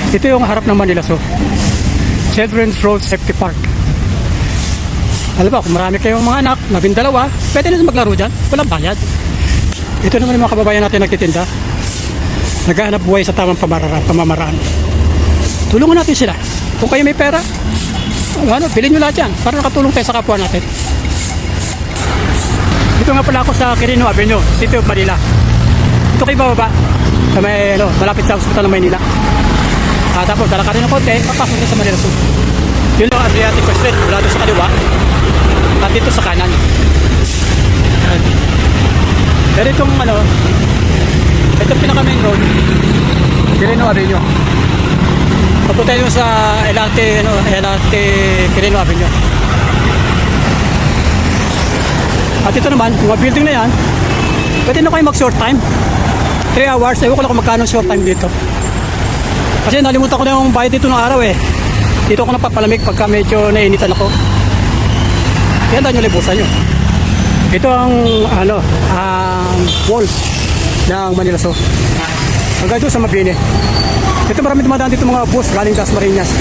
Ito yung harap ng Manila Zoo, Children's Road Safety Park. Alam ba, kung marami kayong mga anak, 12, pwede na maglaro dyan, walang bayad. Ito naman yung mga kababayan natin nagtitinda, naghahanap buhay sa tamang pamamaraan. Tulungan natin sila. Kung kayo may pera, bilhin nyo lahat yan para nakatulong tayo sa kapwa natin. Ito nga pala ako sa Quirino Avenue, City of Manila. Ito kayo bababa sa may, malapit sa Hospital ng Maynila. Tapos lalakarin ng konti, papasok na sa Manila Zoo. Yun lang Adriatic Street, mula doon sa kaliwa at dito sa kanan. Pero itong itong pinaka main road, Quirino Avenue. Papunta yun sa LRT Quirino Avenue. At ito naman, yung building na yan, pwede na kayo mag short time, 3 hours. Ewan ko lang kung magkano short time dito, kasi nalimutan ko na yung bayad dito ng araw eh. Dito ako napapalamig pagka medyo nainitan ako. Yan daw yung libusan nyo. Ito ang walls ng Manila Zoo. Hanggang doon sa Mabini. Ito marami dumadaan dito mga bus galing Dasmariñas,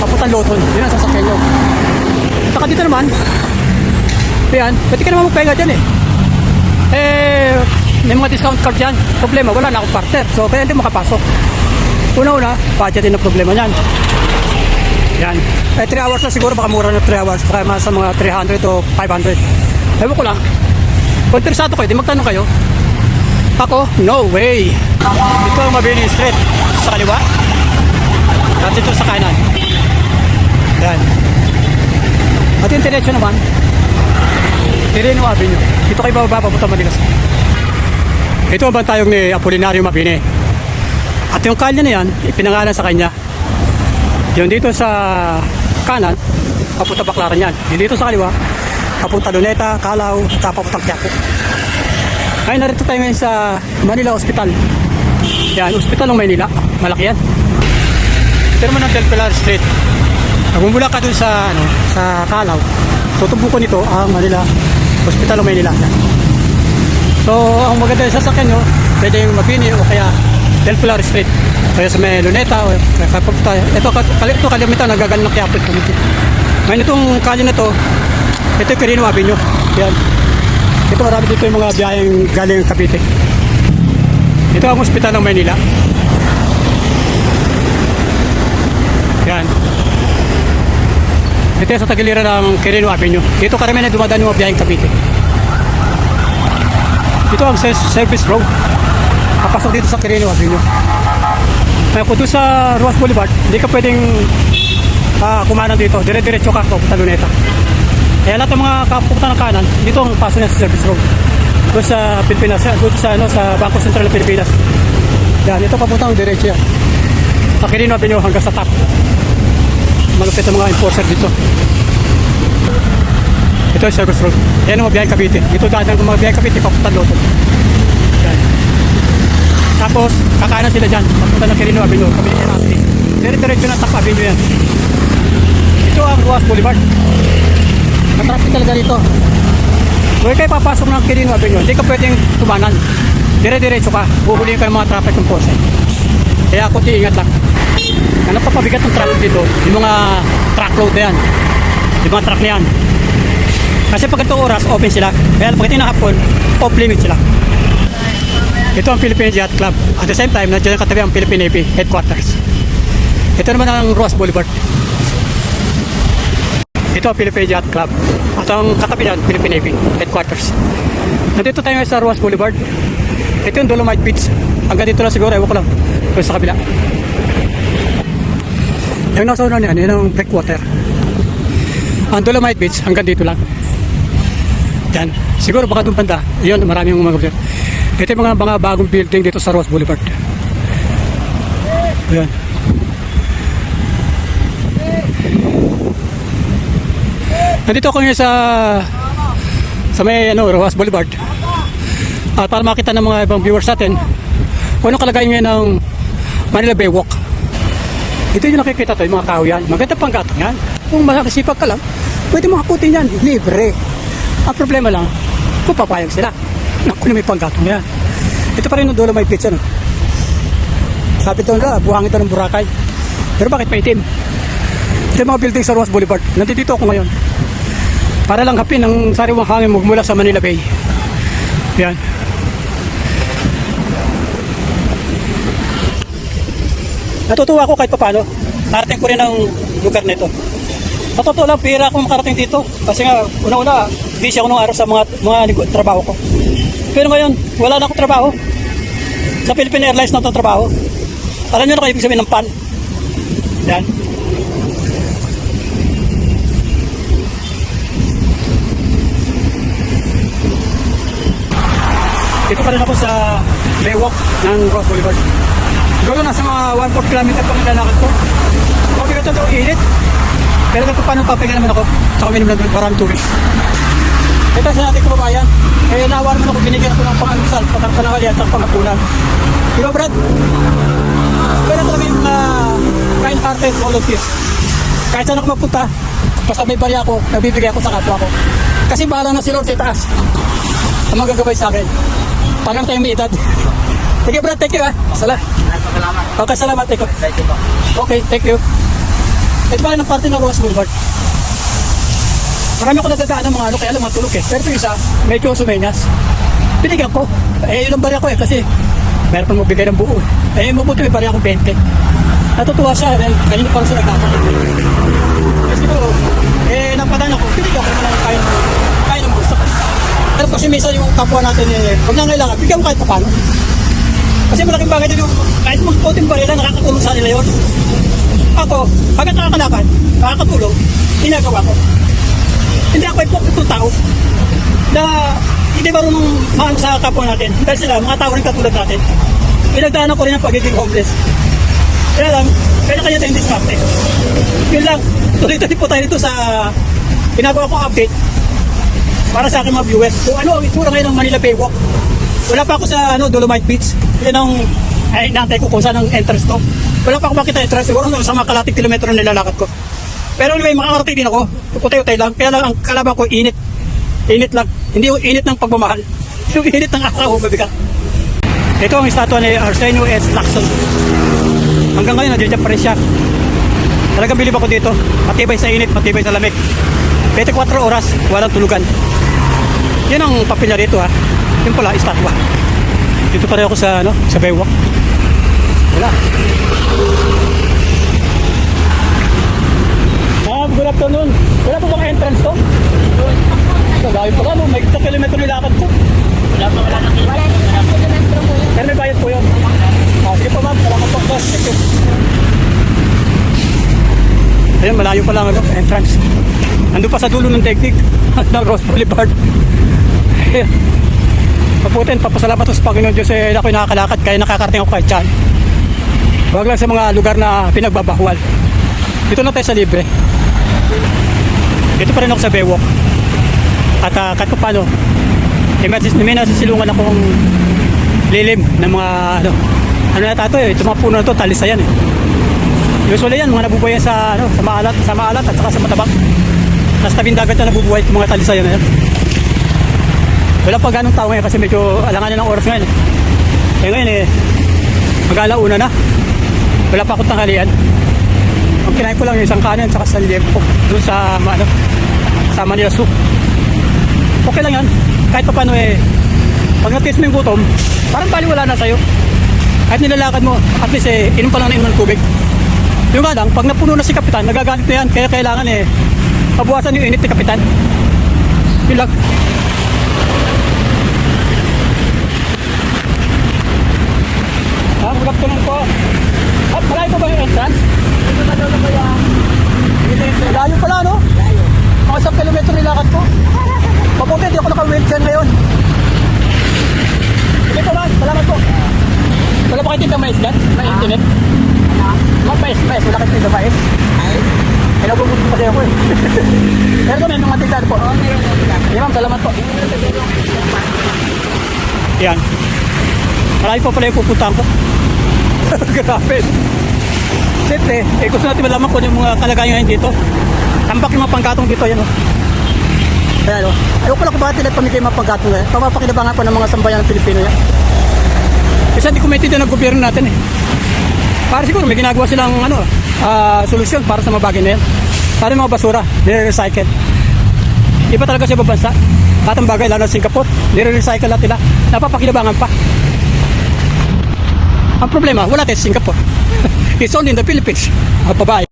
papuntang Loton. Yun ang sasakyan nyo. Saka dito naman, yan, pwede ka naman magpahinga dyan eh. May mga discount card dyan. Problema, wala na akong partner, so kaya hindi makapasok. Una-una, budget din ang problema nyan. Yan. 3 hours na siguro, baka mura na 3 hours. Baka sa mga 300 o 500. Ewan ko lang. Kung interesado kayo, di magtanong kayo. Ako, no way. Ito ang Mabini Street sa kaliwa. At ito sa kanan. Yan. At yung diretso naman, Quirino Avenue. Ito kayo bababa, papunta Manila. Ito ang bantayong ni Apolinario Mabini. At yung kalye na yan, ipinangalan sa kanya. Yung dito sa kanan, papunta Baclaran yan. Yung dito sa kaliwa, papunta Luneta, Calao, at papuntang Quiapo. Ngayon narito tayo ngayon sa Manila Hospital. Yan, Hospital ng Maynila. Malaki yan. Ito naman ang Del Pilar Street. Nagmumula ka dun sa Calao, tutubukan nito ang Manila Hospital ng Maynila. Yan. So, ang maganda yung sasakyan nyo, pwede yung Mabini o kaya Del Pilar Street. Kaya sa may Luneta o papunta. Ito kalimitan nagagaling ng Quiapo. Ngayon itong kalye na to, ito yung Quirino Avenue. Yan. Ito marami dito yung mga biyayang galing Cavite. Ito ang Hospital ng Maynila. Yan. Ito yung sa tagiliran ng Quirino Avenue. Dito karamihan na dumadaan yung mga biyayang Cavite. Ito ang service road. Kapasok dito sa Quirino Avenue. Kaya kung doon sa Roas Boulevard, hindi ka pwedeng kumanan dito. Dire-diretso ka papunta Luneta. Kaya lahat ng mga kapupunta ng kanan, dito ang paso niya sa service road. Doon sa Pilipinas, doon sa Bangko Sentral ng Pilipinas. Yan, ito papunta ang diretso yan. Sa Quirino Avenue hanggang sa top. Malupit ang mga enforcer dito. Ito yung service road. Yan ang mga biyayang Cavite. Dito daan ang mga biyayang Cavite papunta Loton. Yan. Tapos, kakanan sila dyan. Papunta ng Quirino Avenue. Dire-diretso na top avenue yan. Ito ang Roas Boulevard. Matraffic talaga dito. Kung kayo papasok ng Quirino Avenue, hindi ka pwedeng tumanan. Dire-diretso ka. Buhulihin ka ng mga traffic enforcer. Kaya ako ingat lang. Ang napapabigat ng traffic dito, yung mga truckload na yan. Yung mga truck na yan. Kasi pag itong oras, open sila. Kaya pag ito yung hapon, off limit sila. Ito ang Philippine Yacht Club. At the same time, nandiyan ang katabi ang Philippine Navy headquarters. Ito naman ang Roas Boulevard. Ito ang Philippine Yacht Club. At ang katabi yan, Philippine Navy headquarters. Nandito tayo sa Roas Boulevard. Ito yung Dolomite Beach. Hanggang dito lang siguro, ewan ko lang. Ito sa kabila. Yung nasa una niyan, yun ang breakwater. Ang Dolomite Beach, hanggang dito lang. Yan. Siguro baka doon banda. Yun, maraming mga. Ito yung mga bagong building dito sa Roas Boulevard. Yan. Nandito ako ngayon sa may Roas Boulevard. Para makita ng mga ibang viewers natin kung anong kalagayan ngayon ng Manila Baywalk. Ito yung nakikita to, yung mga kahoyan. Maganda pang gatong yan. Kung makakasipag ka lang, pwede makakutin yan. Libre. Ang problema lang, kung papayag sila. Naku, may panggatong yan. Ito pa rin yung Dolomite Beach, sa Sabi ito nila, buhangin ito ng Boracay. Pero bakit maitim? Ito yung mga building sa Rojas Boulevard. Nandito ako ngayon. Para lang hapin ang sariwang hangin mula sa Manila Bay. Yan. Natutuwa ako kahit paano. Narating ko rin ang lugar na ito. Sa totoo lang, pira akong makarating dito. Kasi nga, una-una, busy ako nung araw sa mga trabaho ko. Pero ngayon, wala na akong trabaho. Sa Philippine Airlines na itong trabaho. Alam nyo na kayo ibig sabihin ng PAN. Yan. Dito pa rin ako sa Baywalk ng Rojas Boulevard. Siguro nasa mga 1/4 kilometer pang lalakad ko. Mabigat ito, init. Pero kung paano papahinga naman ako, saka minum lang maraming turis. Ito sa natin kababayan, nawa naman ako, binigyan ako ng pang-alusal, pananghalian at panghapunan. Pero Brad, pwede talaga yung kind-hearted volunteers. Kahit saan ako magpunta, basta may barya ako, nabibigay ako sa kapwa ko. Kasi bahala na si Lord sa itaas. Ang magagabay sa akin. Parang tayong may edad. Sige Brad, thank you ha. Salamat. Okay, salamat. Thank you. Okay, thank you. Ito pa rin ang parte ng Rojas Boulevard. Marami ako nadadaan ng mga kaya lang matulog eh. Pero ito isa, medyo sumenyas. Binigyan ko. Yun ang barya ko kasi meron pang magbigay ng buo. Mabuti may barya akong 20. Natutuwa siya dahil kanina parang siya nagkakot. Kasi siguro, napadaan ako, binigyan ko naman kaya ng gusto. Pero kasi minsan yung kapwa natin, pag nangailangan, bigyan mo kahit paano. Kasi malaking bagay din yung kahit magputing barya lang, nakakatulong sa nila yun. Ako, pagkat nakakalakad, nakakatulong, ginagawa ko. Hindi ako itong tao na hindi marunong maano sa kapwa natin. Dahil sila, mga tao rin katulad natin. Pinagdaanan ko rin ang pagiging homeless. Kaya lang, kanya tayong diskarte. Yun lang, tuloy-tuloy po tayo dito sa ginagawa kong update para sa aking mga viewers. So ano ang itsura ngayon ng Manila Baywalk? Wala pa ako sa Dolomite Beach. Yan ang inaantay ko kung saan ang entrance to. Wala pa ako makita entrance. Siguro sa mga kalating kilometro na nilalakad ko. Pero anyway, makakarating din ako. Utay-utay lang. Kaya lang ang kalaban ko, init. Init lang. Hindi yung init ng pagmamahal. Yung init ng araw, mabigat. Ito ang estatwa ni Arsenio S. Lacson. Hanggang ngayon, nandiyan pa rin siya. Talagang bilib ako dito. Matibay sa init, matibay sa lamig. 24 oras, walang tulugan. Yan ang papel niya dito ha. Yun pala, estatwa. Dito pa rin ako sa, sa Baywalk. Wala. Good afternoon. Wala po bang entrance to? Layo pa ka, may isang kilometro nilakad ko. Wala na kilometro po yun. Pero may bayad po yun. Sige po ma'am, salamat po. Thank you. Ayan, malayo pa lang entrance. Ando pa sa dulo ng daigdig ng Rojas Boulevard. Maputin, papasalamat ko sa Panginoon Diyos ako'y nakakalakad kaya nakakarating ako kahit saan. Huwag lang sa mga lugar na pinagbabawal. Dito na tayo sa libre. Dito pa rin ako sa Baywalk. At kahit pa paano, may nasisilungan akong lilim ng mga ano na tato ito mga puno na to, talisayan eh. Usually yan, mga nabubuhay sa maalat at saka sa matabak. Nasa tabing dagat na nabubuhay itong mga talisayan na yan. Wala pa ganong tao ngayon kasi medyo alanganin ng oras ngayon eh. Ngayon mag-alauna na. Wala pa akong tanghalian. Ang kinain ko lang yung isang kanin saka sa liempo doon sa Manila Soup. Okay lang yan. Kahit pa paano pag natis mo yung gutom, parang baliwala na sa'yo. Kahit nilalakad mo, at least inom pa lang ng tubig. Yung nga lang, pag napuno na si Kapitan, nagagalit na yan. Kaya kailangan pabuwasan yung init ni Kapitan. Yun lang. Good afternoon po. At malayo pa ba yung entrance? Layo pala, no? Layo. Mga 1 kilometro nilakad ko. Mabuti, di ako naka-wheelchair ngayon. Sige po, man. Salamat po. Wala pa kayo tita mais dyan? May internet? Mais. Wala kayo tita mais? Mais? Nagugusto pa siya ako eh. Pero may mga tita po. Oo, meron na tita. Yan, ma'am. Salamat po. Yan. Marami pa pala yung pupuntahan ko. Grabe. Siyempre, gusto natin malaman kung yung mga kalagayan ngayon dito. Tambak yung mga panggatong dito, yan o. Ayan o. Ayaw pala kung bakit nila pamigay mga panggatong ngayon. Pamapakinabangan po ng mga sambayan ng Pilipino yan. Kasi hindi ko maintindihan ng gobyerno natin eh. Para siguro may ginagawa silang solusyon para sa mga bagay na yan. Para yung mga basura, nire-recycle. Iba talaga sa ibang bansa. At ang bagay, lalo na Singapore, nire-recycle natin nila. Napapakinabangan pa. Ang problema, wala tayo sa Singapore. It's only in the Philippines. Bye-bye.